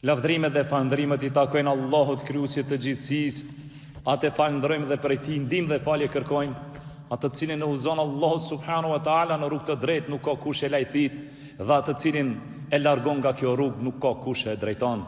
Lavdrimet dhe falëndrimet i takojnë Allahut krijuesit të gjithësisë. Atë falënderojmë dhe prej tij ndihmë dhe falje kërkojmë. Atë të cilin e udhëzon Allahu subhanahu wa taala në rrugë të drejtë, nuk ka kush e lajthit, dhe atë të cilin e largon nga kjo rrugë, nuk ka kush e drejton.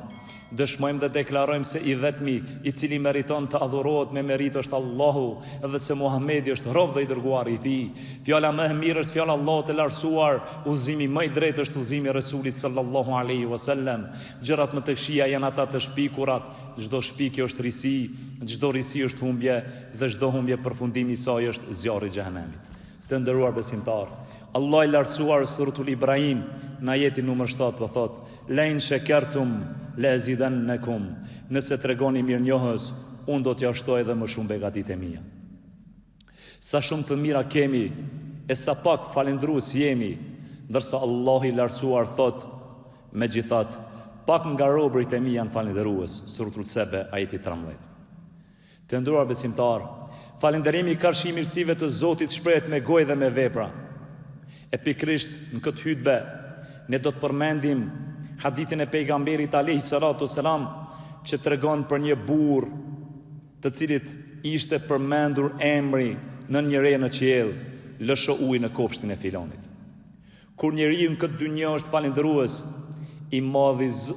Dëshmojmë dhe deklarojmë se i vetmi i cili meriton të adhurohet me merit është Allahu, dhe se Muhamedi është rob dhe i dërguari i tij. Fjala më e mirë është fjala Allahut të lartësuar, udhëzimi më i drejtë është udhëzimi i Resulit sallallahu alaihi wasallam. Gjërat më të këqija janë ata të shpikurat, çdo shpikje është risi, çdo risi është humbje dhe çdo humbje përfundimi i saj është zjarri i xhenemit. Të nderuar besimtar, Allah i lartësuar suratul Ibrahim në ajetin numër 7 po thot: "La in shakartum la azidannakum." Nëse tregoni mirënjohës, unë do t'ja shtoj edhe më shumë begatitë e mia. Sa shumë të mira kemi e sa pak falendrues jemi, ndërsa Allah i lartësuar thot: "Megjithatë, pak nga robërit e mi janë falendërues." Suratul Sebe, ajeti 13. Të nderuar besimtar, falënderimi ka shi mirësive të Zotit shprehet me gojë dhe me vepra. E pikrisht në këtë hutbë ne do të përmendim hadithin e pejgamberit alayhi salatu selam, që tregon për një burr të cilit ishte përmendur emri në një re në qiell, lësho ujë në kopshtin e filonit. Kur njeriu në këtë dynjë është falendërues,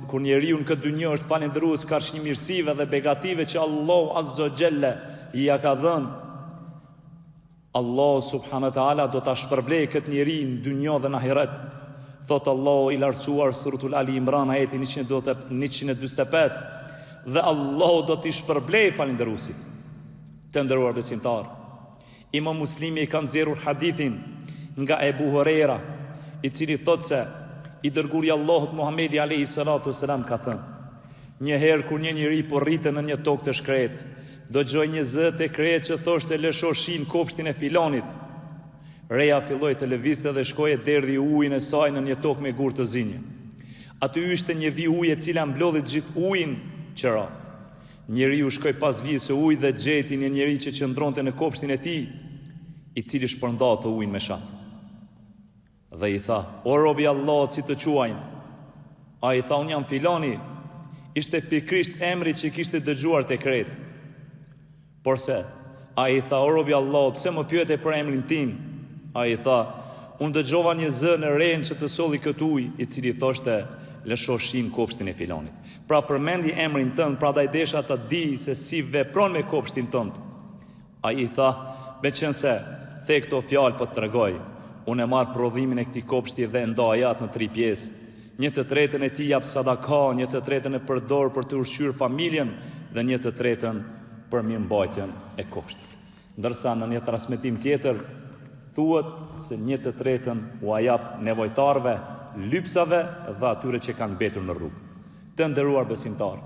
kur njeriu në këtë dynjë është falendërues ka një mirësive dhe begative që Allahu azza xhelle i ja ka dhënë, Allah subhanahu wa taala do ta shpërblej këtë njeri në dynjë dhe në ahiret. Thot Allahu i lartësuar suratul Ali Imran ajeti 145, dhe Allahu do t'i shpërblej falendëruesit. Të nderuar besimtar, Imam Muslimi ka nxjerrur hadithin nga Ebu Huraira, i cili thot se i dërguari Allahut Muhamedi alayhi salatu selam ka thënë: "Një herë kur një njeri po rritet në një tokë të shkretë, dëgjoi një zë të kretë që thoshte lësho shin kopshtin e filonit. Reja filloi të lëvizte dhe shkoi e derdhi ujin e saj në një tokë me gur të zinjë. Aty ishte një vi ujë e cila mblodhi gjithë ujin që ra. Njeriu shkoi pas vijës së ujit dhe gjeti një njeri që qëndronte në kopshtin e tij, i cili shpërnda të ujin me shat. Dhe i tha: "O robi Allahut, si të quajnë?" Ai tha: "Unë jam filoni." Ishte pikrisht emri që kishte dëgjuar te kretë. Porse, ai tha: "O robi Allahut, pse më pyete për emrin tim?" Ai tha: "Unë dëgjova një zë në ren që të solli këtë ujë, i cili thoshte lësho shin kopshtin e filonit. Pra përmendi emrin tënd, prandaj desha ta di se si vepron me kopshtin tënd." Ai tha: "Meqense the këto fjalë po të tregoj, unë e marr prodhimin e këtij kopshti dhe ndaj atë në 3 pjesë. Një të tretën e tij jap sadaka, një të tretën e përdor për të ushqyer familjen dhe një të tretën për mirëmbajtjen e kopshtit." Ndërsa në një transmetim tjetër thuhet se një të tretën u jap nevojtarve, lypsave dhe atyre që kanë mbetur në rrugë. Të nderuar besimtar,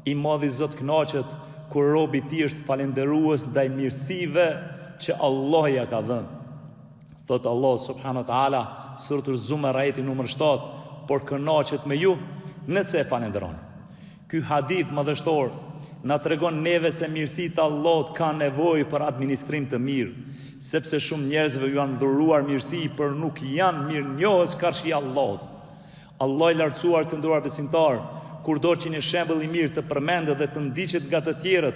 i madhi Zot kënaqet kur robi i tij është falendërues ndaj mirësive që Allah ja ka dhënë. Thot Allah subhanahu wa taala suratul Zumar ajeti numër 7, "Por kënaqet me ju nëse e falenderoni." Ky hadith madhështor na tregon neve se mirësitë e Allahut kanë nevojë për administrim të mirë, sepse shumë njerëzve ju janë dhuruar mirësi, por nuk janë mirënjohës karshi Allahut. Allah i lartësuar të nderuar besimtar, kur do që një shembull i mirë të përmendet dhe të ndiqet nga të tjerët,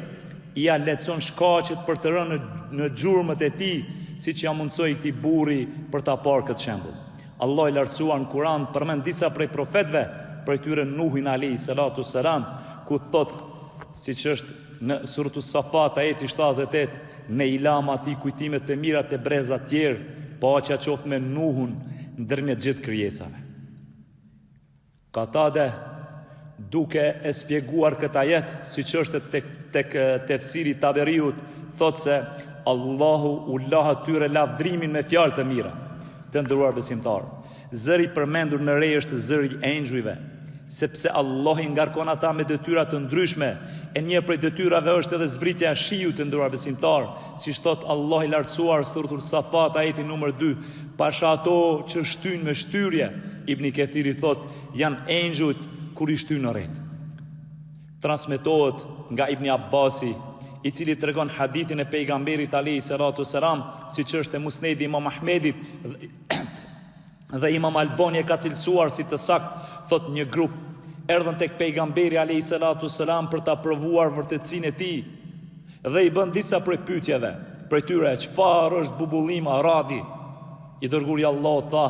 ja lehtëson shkaqet për të rënë në gjurmët e tij, siç ja mundsoi këtij burri për ta parë këtë shembull. Allah i lartësuar në Kur'an përmend disa prej profetëve, për tyre Nuhin alayhi salatu selam, ku thot, siç është në suratul Safat ajeti 78, "Ne i lam atij kujtimet e mira të breza të tjerë, paqja qoftë me Nuhun ndërmjet gjithë krijesave." Katade, duke e spjeguar këtë ajet, siç është tek tefsiri Taberiut, thot se Allahu u la atyre lavdrimin me fjalë të mira. Të nderuar besimtar, zëri përmendur në re është zëri i engjujve, sepse Allah i ngarkon ata me detyra të ndryshme, e një prej detyrave është edhe zbritja e shiut. Të nderuar besimtar, si thot Allah i lartësuar suratul Safat ajeti numër 2, "Pasha ato që shtyn me shtyrje", Ibn Kathiri thot, janë engjujt kur i shtyn në rret. Transmetohet nga Ibn Abbasi, i cili tregon hadithin e pejgamberit alayhi salatu selam, siç është e Musnedi Imam Ahmedit dhe Imam Albani e ka cilësuar si të sakt, thot një grup erdhën tek pejgamberi alayhi salatu selam për ta provuar vërtetësinë e tij dhe i bën disa prej pyetjeve. Për tyre, çfarë është bubullima, radi? I dërguari Allahu tha,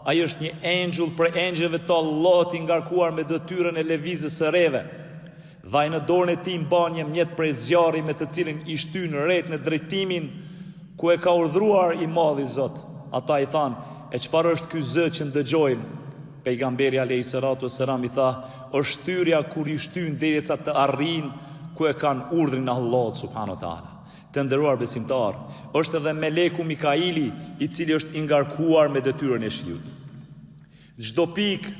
ai është një engjëll për engjëllëve të Allahut i ngarkuar me detyrën e lëvizjes së rreve. Dhe ai në dorën e tij mban një mjet prej zjarri me të cilin i shtyn rreth në drejtimin ku e ka urdhëruar i madhi Zot. Ata i thanë, e çfarë është ky zë që ndëgjojmë? Pejgamberi alayhi salatu selam i tha, është shtyrja kur i shtyn derisa të arrijnë ku e kanë urdhrin e Allahut subhanahu wa taala. Të nderuar besimtar, është edhe meleku Mikaili i cili është i ngarkuar me detyrën e shiut. Çdo pikë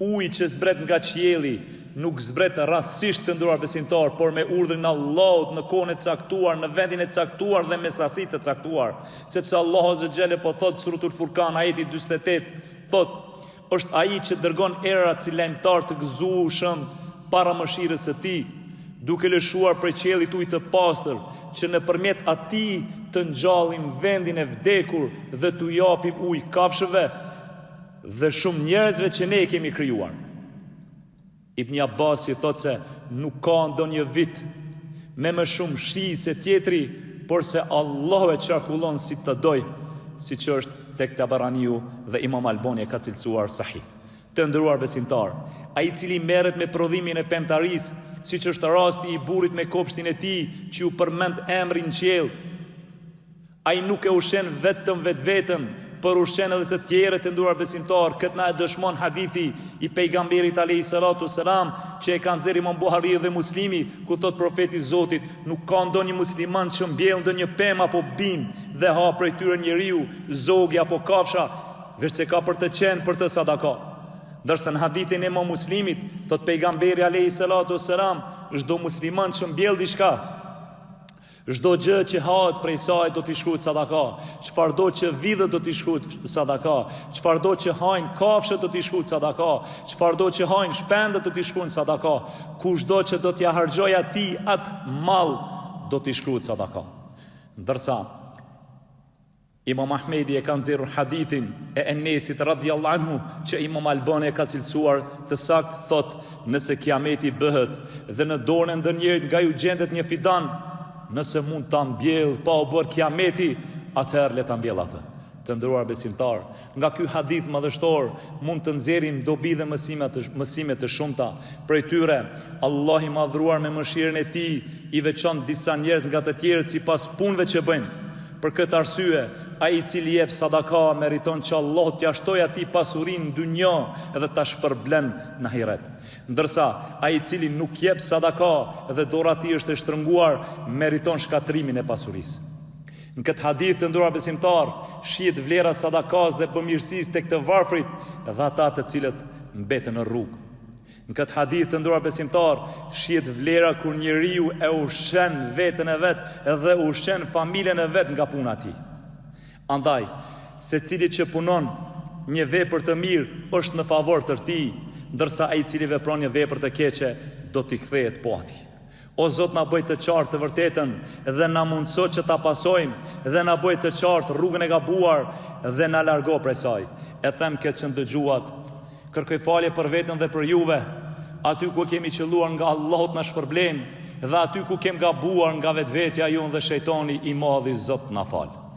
ujë që zbret nga qielli nuk zbret rastësisht, të nderuar besimtar, por me urdhrin e Allahut në kohën e caktuar, në vendin e caktuar dhe me sasi të caktuar, sepse Allahu azza xhelle po thot suratul Furqan ajeti 48, thot, është ai që dërgon erat si lajmtar të gëzueshëm para mëshirës së tij, duke lëshuar prej qiellit ujë të pastër, që nëpërmjet atij të ngjallim vendin e vdekur dhe t'u japim ujë kafshëve dhe shumë njerëzve që ne kemi krijuar. Ibn Abbas i thot se nuk ka ndonjë vit me më shumë shi se tjetri, por se Allahu e qarkullon si të doj, siç është tek Tabaraniu dhe Imam Albani e ka cilësuar sahih. Të nderuar besimtar, ai i cili merret me prodhimin e pemtarisë, siç është rasti i burrit me kopshtin e tij që u përmend emri në qiell, ai nuk e ushqen vetëm vetveten, por ushqen edhe të tjerët. Të nderuar besimtar, këtë na e dëshmon hadithi i pejgamberit alayhi salatu selam që e kanë nxjerrë Imam Buhariu dhe Muslimi, ku thot profeti i Zotit, nuk ka ndonjë musliman që mbjell ndonjë pemë apo bim dhe ha prej tyre njeriu, zogja apo kafsha, veçse ka për të qenë për të sadaka. Ndërsa në hadithin e Imam Muslimit, thot pejgamberi alayhi salatu selam, çdo musliman që mbjell diçka, çdo gjë që hahet prej saj do t'i shkruhet sadaka, çfarëdo që vidhet do t'i shkruhet sadaka, çfarëdo që hajnë kafshët do t'i shkruhet sadaka, çfarëdo që hajnë shpendët do t'i shkruhen sadaka, kushdo që do t'ia harxoj atij atë mall do t'i shkruhet sadaka. Ndërsa Imam Ahmedi e ka nxjerrur hadithin e Enesit radhiyallahu anhu që Imam Albani e ka cilësuar të saktë, thot, nëse kiameti bëhet dhe në dorën e ndonjërit nga ju gjendet një fidan, nëse mund ta mbjell pa u bërë kiameti, atëherë le ta mbjell atë. Të nderuar besimtar, nga ky hadith madhështor mund të nxjerrim dobi dhe mësime të shumta. Prej tyre, Allah i madhruar me mëshirën e tij i veçon disa njerëz nga të tjerët sipas punëve që bëjnë. Për këtë arsye, ai i cili jep sadaka meriton që Allah t'ia shtojë atij pasurinë në dunjë dhe ta shpërblen në ahiret. Ndërsa ai i cili nuk jep sadaka dhe dora e tij është e shtrënguar, meriton shkatrimin e pasurisë. Në këtë hadith, të nderuar besimtar, shihet vlera sadakas dhe përmirësisë tek të varfrit dhe ata të cilët mbeten në rrugë. Në këtë hadith, të nderuar besimtar, shihet vlera kur njeriu e ushqen veten e vet dhe ushqen familjen e vet nga puna e tij. Andaj, secili që punon një vepër të mirë është në favor të tij, ndërsa ai i cili vepron një vepër të keqe do t'i kthehet po atij. O Zot, na bëj të qartë të vërtetën dhe na mundëso që ta pasojmë dhe na bëj të qartë rrugën e gabuar dhe na largo prej saj. E them këtë që ndëgjuat, kërkoj falje për veten dhe për juve, aty ku kemi qelluar nga Allahu na shpërblen dhe aty ku kem gabuar nga vetvetja jon dhe shejtani i madhi, Zot na fal.